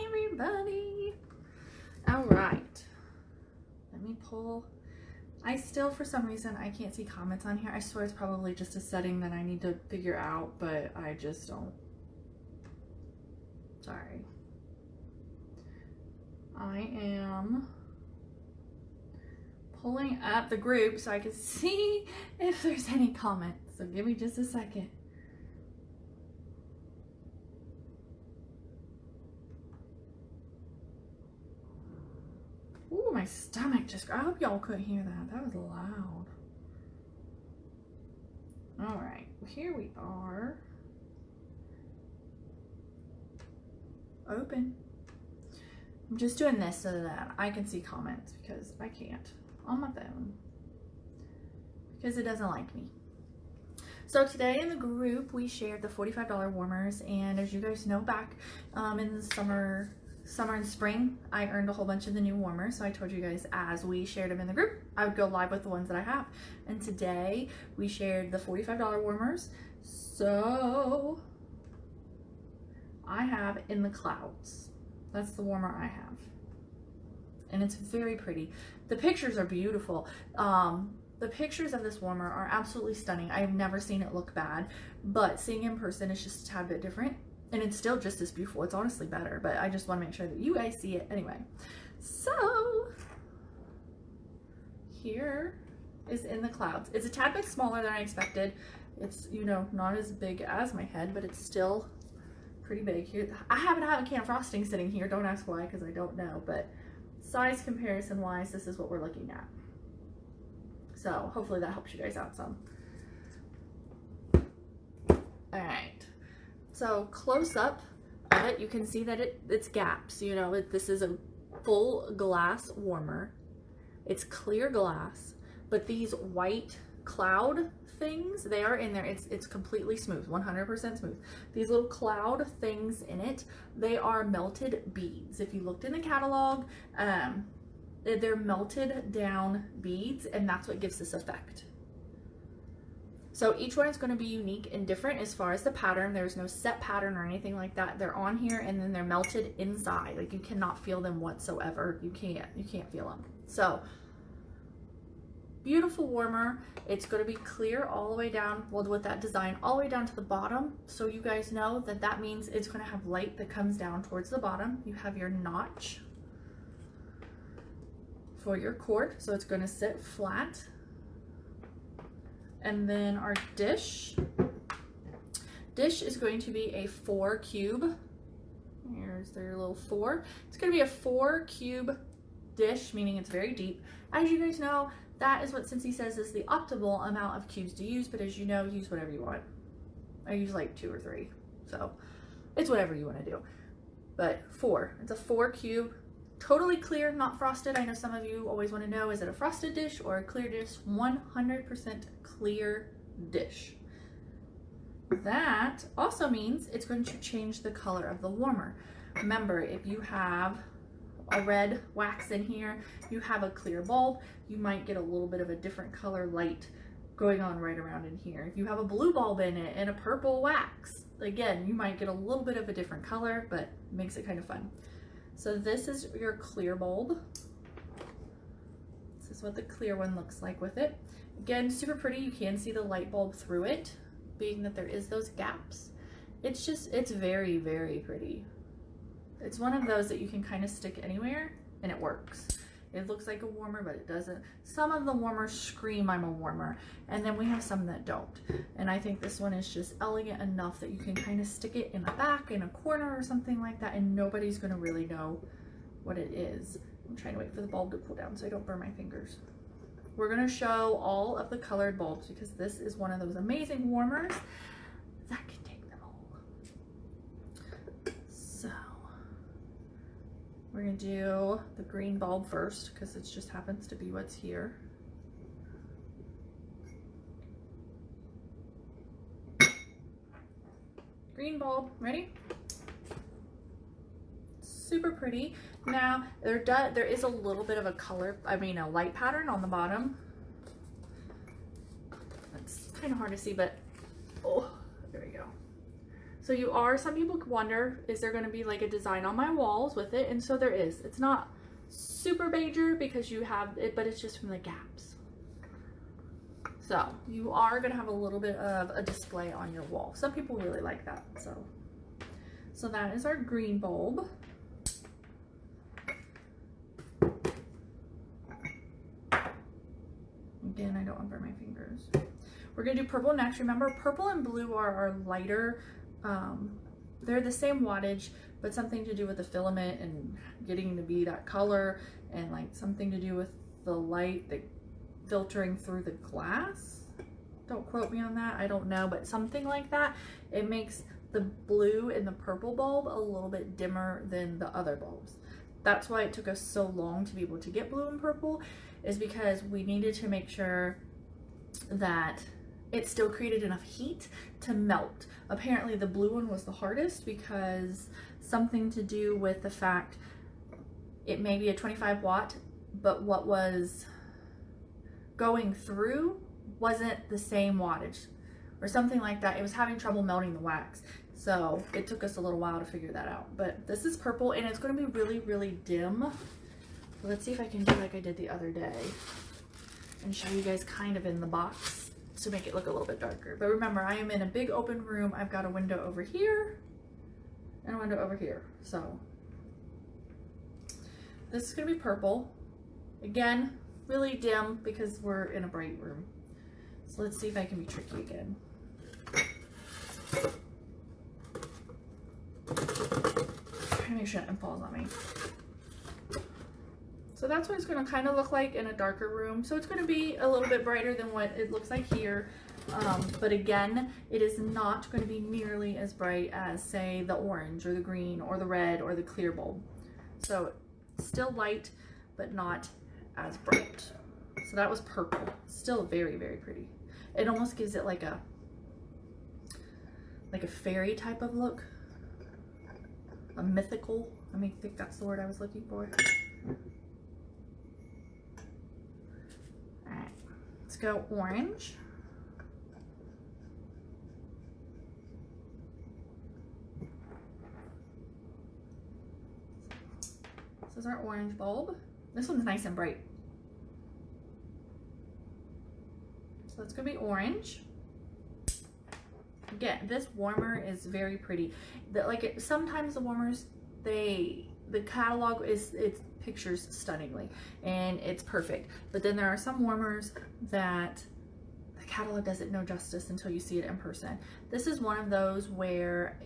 everybody. All right. Let me pull. I still, for some reason, I can't see comments on here. I swear it's probably just a setting that I need to figure out, but I just don't. Sorry. I am pulling up the group so I can see if there's any comments. So give me just a second. Ooh, my stomach just, I hope y'all couldn't hear that. That was loud. All right, here we are. Open. I'm just doing this so that I can see comments because I can't on my phone because it doesn't like me. So today in the group, we shared the $45 warmers, and as you guys know, back in the summer and spring, I earned a whole bunch of the new warmers. So I told you guys as we shared them in the group, I would go live with the ones that I have. And today we shared the $45 warmers. So I have In the Clouds. That's the warmer I have. And it's very pretty. The pictures are beautiful. The pictures of this warmer are absolutely stunning. I have never seen it look bad, but seeing in person is just a tad bit different. And it's still just as beautiful. It's honestly better, but I just want to make sure that you guys see it anyway. So here is In the Clouds. It's a tad bit smaller than I expected. It's, you know, not as big as my head, but it's still pretty big. Here, I happen to have a can of frosting sitting here. Don't ask why, because I don't know, but size comparison wise, this is what we're looking at. So hopefully that helps you guys out some. All right. So close up of it, you can see that it's gaps. You know, this is a full glass warmer. It's clear glass, but these white cloud things, they are in there. It's completely smooth, 100% smooth. These little cloud things in it, they are melted beads. If you looked in the catalog, they're melted down beads, and that's what gives this effect. So each one is going to be unique and different as far as the pattern. There's no set pattern or anything like that. They're on here and then they're melted inside. Like you cannot feel them whatsoever. You can't feel them. So beautiful warmer. It's going to be clear all the way down, well, with that design all the way down to the bottom. So you guys know that that means it's going to have light that comes down towards the bottom. You have your notch for your cord. So it's going to sit flat. And then our dish is going to be a 4 cube. Here's their little 4. It's going to be a 4 cube dish, meaning it's very deep. As you guys know, that is what Scentsy says is the optimal amount of cubes to use, but as you know, use whatever you want. I use like 2 or 3, so it's whatever you want to do. But 4, it's a 4 cube. Totally clear, not frosted. I know some of you always want to know, is it a frosted dish or a clear dish? 100% clear dish. That also means it's going to change the color of the warmer. Remember, if you have a red wax in here, you have a clear bulb, you might get a little bit of a different color light going on right around in here. If you have a blue bulb in it and a purple wax, again, you might get a little bit of a different color, but it makes it kind of fun. So this is your clear bulb. This is what the clear one looks like with it. Again, super pretty. You can see the light bulb through it, being that there is those gaps. It's very, very pretty. It's one of those that you can kind of stick anywhere and it works. It looks like a warmer, but it doesn't. Some of the warmers scream I'm a warmer, and then we have some that don't. And I think this one is just elegant enough that you can kind of stick it in the back, in a corner or something like that, and nobody's gonna really know what it is. I'm trying to wait for the bulb to cool down so I don't burn my fingers. We're gonna show all of the colored bulbs because this is one of those amazing warmers that can take them all. So we're gonna do the green bulb first because it just happens to be what's here. Green bulb, ready? Super pretty. Now there is a little bit of a a light pattern on the bottom. It's kind of hard to see, but oh, there we go. So some people wonder, is there going to be like a design on my walls with it? And so there is. It's not super major because you have it, but it's just from the gaps. So you are going to have a little bit of a display on your wall. Some people really like that. So that is our green bulb. Again, I don't want to burn my fingers. We're going to do purple next. Remember, purple and blue are our lighter. They're the same wattage, but something to do with the filament and getting to be that color, and like something to do with the light that filtering through the glass. Don't quote me on that. I don't know, but something like that. It makes the blue and the purple bulb a little bit dimmer than the other bulbs. That's why it took us so long to be able to get blue and purple, is because we needed to make sure that it still created enough heat to melt. Apparently the blue one was the hardest because something to do with the fact it may be a 25 watt, but what was going through wasn't the same wattage or something like that. It was having trouble melting the wax. So it took us a little while to figure that out. But this is purple and it's going to be really, really dim. So let's see if I can do like I did the other day and show you guys kind of in the box to make it look a little bit darker. But remember, I am in a big open room. I've got a window over here and a window over here. So this is going to be purple. Again, really dim because we're in a bright room. So let's see if I can be tricky again. Trying to make sure it falls on me. So that's what it's going to kind of look like in a darker room. So it's going to be a little bit brighter than what it looks like here. But again, it is not going to be nearly as bright as, say, the orange or the green or the red or the clear bulb. So still light, but not as bright. So that was purple. Still very, very pretty. It almost gives it like a fairy type of look. A mythical. I think that's the word I was looking for. Alright, let's go orange. This is our orange bulb. This one's nice and bright. So that's gonna be orange. Again, this warmer is very pretty. Sometimes the warmers, the catalog it pictures stunningly and it's perfect. But then there are some warmers that the catalog doesn't know justice until you see it in person. This is one of those where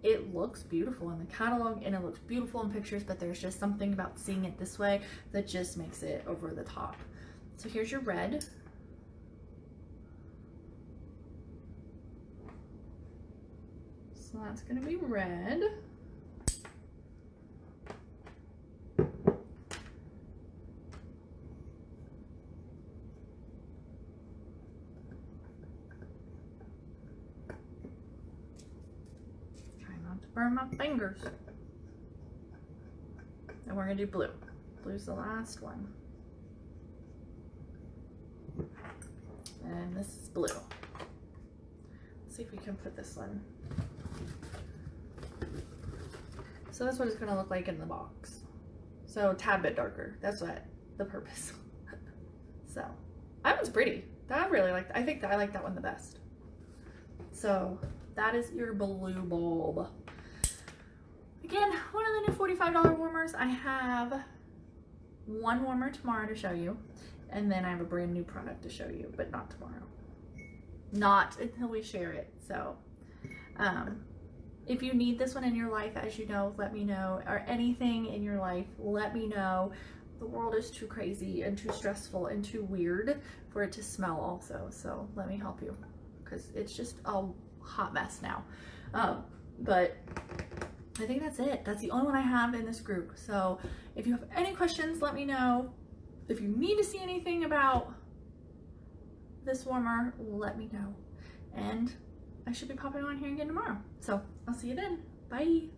it looks beautiful in the catalog and it looks beautiful in pictures, but there's just something about seeing it this way that just makes it over the top. So here's your red. So that's going to be red. Try not to burn my fingers. And we're going to do blue. Blue's the last one. And this is blue. Let's see if we can put this one. So that's what it's going to look like in the box. So a tad bit darker. That's what the purpose. So that one's pretty. That I really like. I think that I like that one the best. So that is your blue bulb. Again, one of the new $45 warmers. I have one warmer tomorrow to show you, and then I have a brand new product to show you, but not tomorrow. Not until we share it. So if you need this one in your life, as you know, let me know. Or anything in your life, let me know. The world is too crazy and too stressful and too weird for it to smell also. So let me help you, because it's just a hot mess now. But I think that's it. That's the only one I have in this group. So if you have any questions, let me know. If you need to see anything about this warmer, let me know. And I should be popping on here again tomorrow. So I'll see you then. Bye.